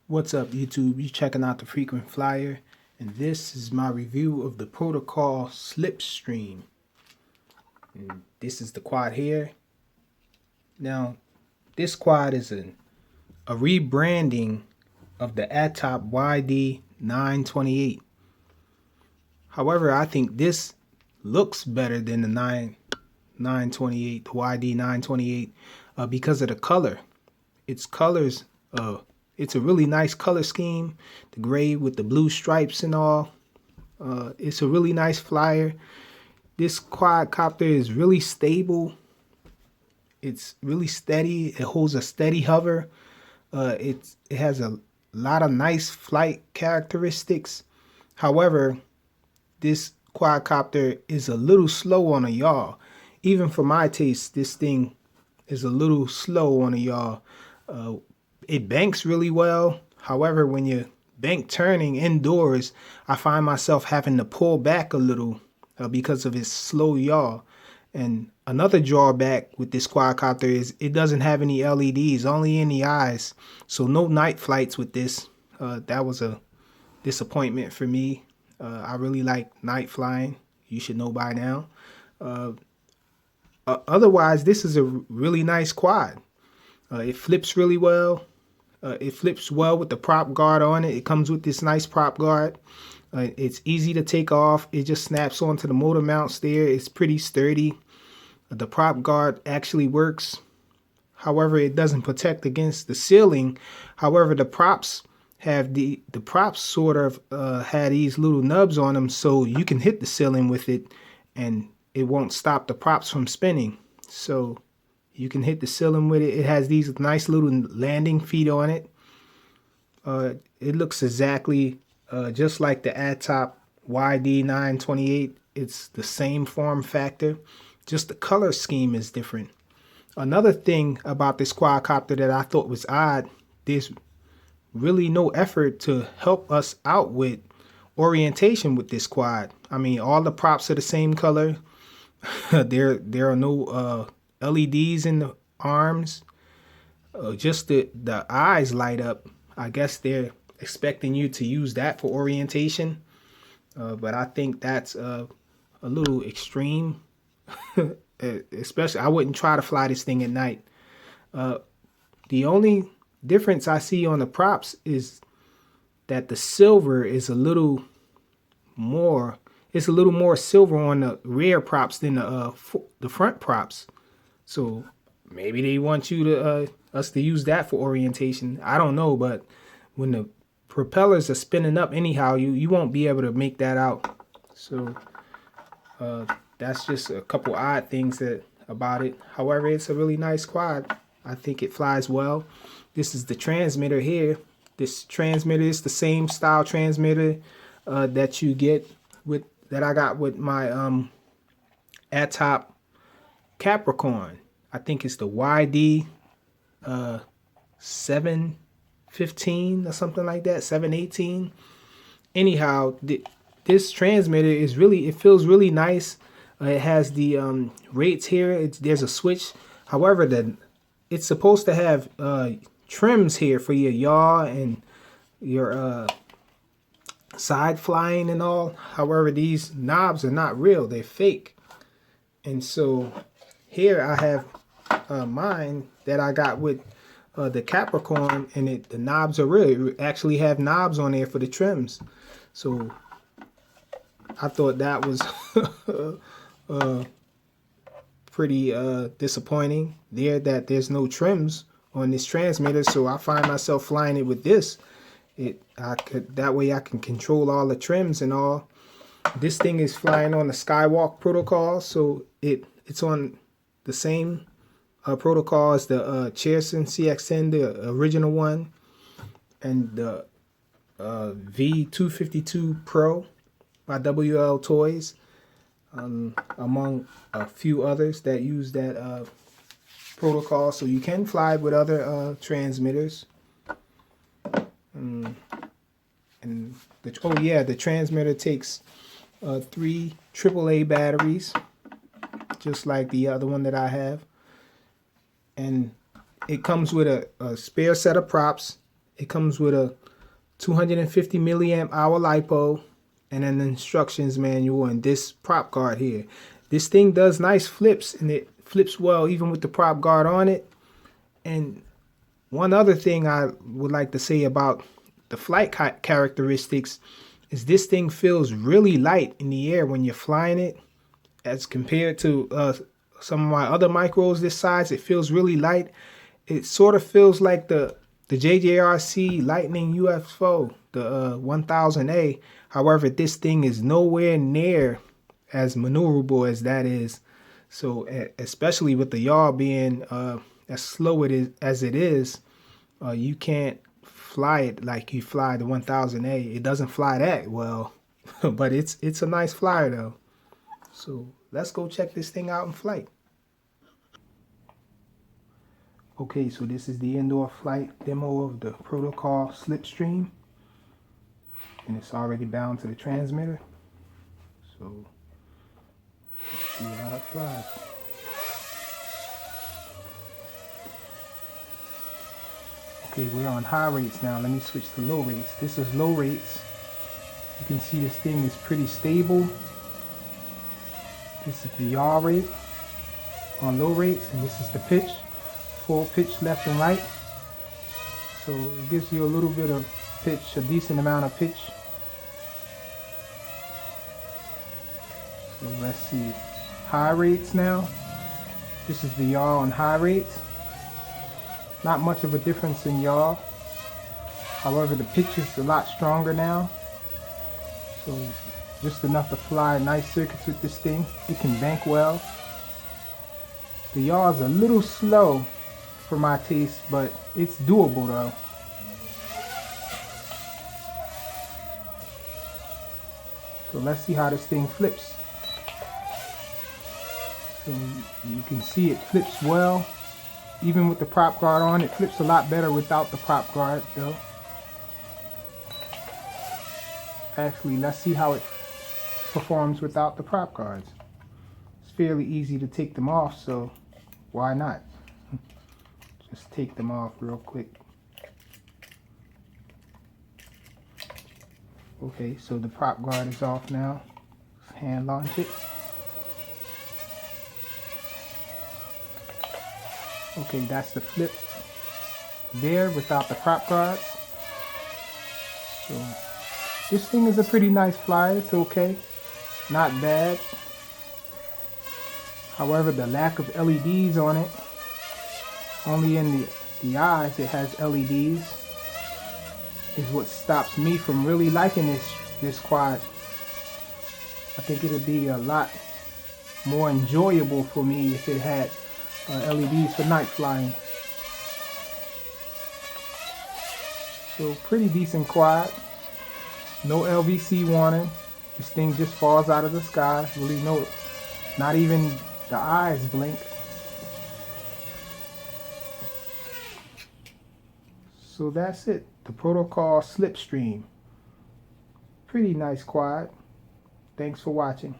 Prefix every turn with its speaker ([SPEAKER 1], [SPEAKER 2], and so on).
[SPEAKER 1] What's up, YouTube? You checking out the Frequent Flyer, and this is my review of the Protocol Slipstream. And this is the quad here. Now, this quad is a rebranding of the ATOP YD928. However, I think this looks better than the 928, the YD928, because of the color. Its colors, it's a really nice color scheme. The gray with the blue stripes and all. It's a really nice flyer. This quadcopter is really stable. It's really steady. It holds a steady hover. It has a lot of nice flight characteristics. However, this quadcopter is a little slow on a yaw. Even for my taste, this thing is a little slow on a yaw. It banks really well. However, when you bank turning indoors, I find myself having to pull back a little because of its slow yaw. And another drawback with this quadcopter is it doesn't have any LEDs, only in the eyes. So no night flights with this. That was a disappointment for me. I really like night flying. You should know by now. Otherwise, this is a really nice quad. It flips really well. It flips well with the prop guard on it. It comes with this nice prop guard. It's easy to take off. It just snaps onto the motor mounts there. It's pretty sturdy. The prop guard actually works. However, it doesn't protect against the ceiling. However, the props have the props sort of had these little nubs on them, so you can hit the ceiling with it and it won't stop the props from spinning. So you can hit the ceiling with it. It has these nice little landing feet on it. It looks exactly just like the ATOP YD928. It's the same form factor. Just the color scheme is different. Another thing about this quadcopter that I thought was odd, there's really no effort to help us out with orientation with this quad. I mean, all the props are the same color. There are no LEDs in the arms. Just the eyes light up. I guess they're expecting you to use that for orientation. But I think that's a little extreme. Especially, I wouldn't try to fly this thing at night. The only difference I see on the props is that the silver is a little more. It's a little more silver on the rear props than the front props. So maybe they want you to us to use that for orientation. I don't know, but when the propellers are spinning up anyhow, you won't be able to make that out. So that's just a couple odd things about it. However, it's a really nice quad. I think it flies well. This is the transmitter here. This transmitter is the same style transmitter that you get that I got with my ATOP Capricorn. I think it's the YD 715 or something like that, 718. Anyhow, this transmitter is really, it feels really nice. It has the rates here. There's a switch. However, it's supposed to have trims here for your yaw and your side flying and all. However, these knobs are not real. They're fake. And so here I have mine that I got with the Capricorn, and the knobs are real. It actually have knobs on there for the trims. So I thought that was pretty disappointing there, that there's no trims on this transmitter. So I find myself flying it with this. That way I can control all the trims and all. This thing is flying on the Skywalk protocol, so it's on the same protocol as the Cherson CX10, the original one, and the V252 Pro by WL Toys, among a few others that use that protocol. So you can fly with other transmitters. The transmitter takes 3 AAA batteries, just like the other one that I have. And it comes with a spare set of props It comes with a 250 milliamp hour LiPo and an instructions manual and this prop guard here. This thing does nice flips, and it flips well even with the prop guard on it. And one other thing I would like to say about the flight characteristics is this thing feels really light in the air when you're flying it, as compared to some of my other micros this size. It feels really light. It sort of feels like the JJRC Lightning UFO, the 1000A. However, this thing is nowhere near as maneuverable as that is. So especially with the yaw being as slow as it is, you can't fly it like you fly the 1000A. It doesn't fly that well, but it's a nice flyer though. So let's go check this thing out in flight. Okay, so this is the indoor flight demo of the Protocol Slipstream, and it's already bound to the transmitter. So let's see how it flies. Okay, we're on high rates now. Let me switch to low rates. This is low rates. You can see this thing is pretty stable. This is the yaw rate on low rates, and this is the pitch. Full pitch left and right. So it gives you a little bit of pitch, a decent amount of pitch. So let's see. High rates now. This is the yaw on high rates. Not much of a difference in yaw. However, the pitch is a lot stronger now. So just enough to fly nice circuits with this thing. It can bank well. The yaw is a little slow for my taste, but it's doable though. So let's see how this thing flips. So you can see it flips well. Even with the prop guard on, it flips a lot better without the prop guard though. Actually, let's see how it performs without the prop guards. It's fairly easy to take them off, so why not? Just take them off real quick. Okay, so the prop guard is off now. Let's hand launch it. Okay, that's the flip there without the prop guards. So this thing is a pretty nice flyer. It's okay, not bad. However, the lack of LEDs on it, only in the eyes it has LEDs, is what stops me from really liking this quad. I think it would be a lot more enjoyable for me if it had LEDs for night flying. So pretty decent quad. No LVC warning. This thing just falls out of the sky. Really not even the eyes blink. So that's it. The Protocol Slipstream. Pretty nice quad. Thanks for watching.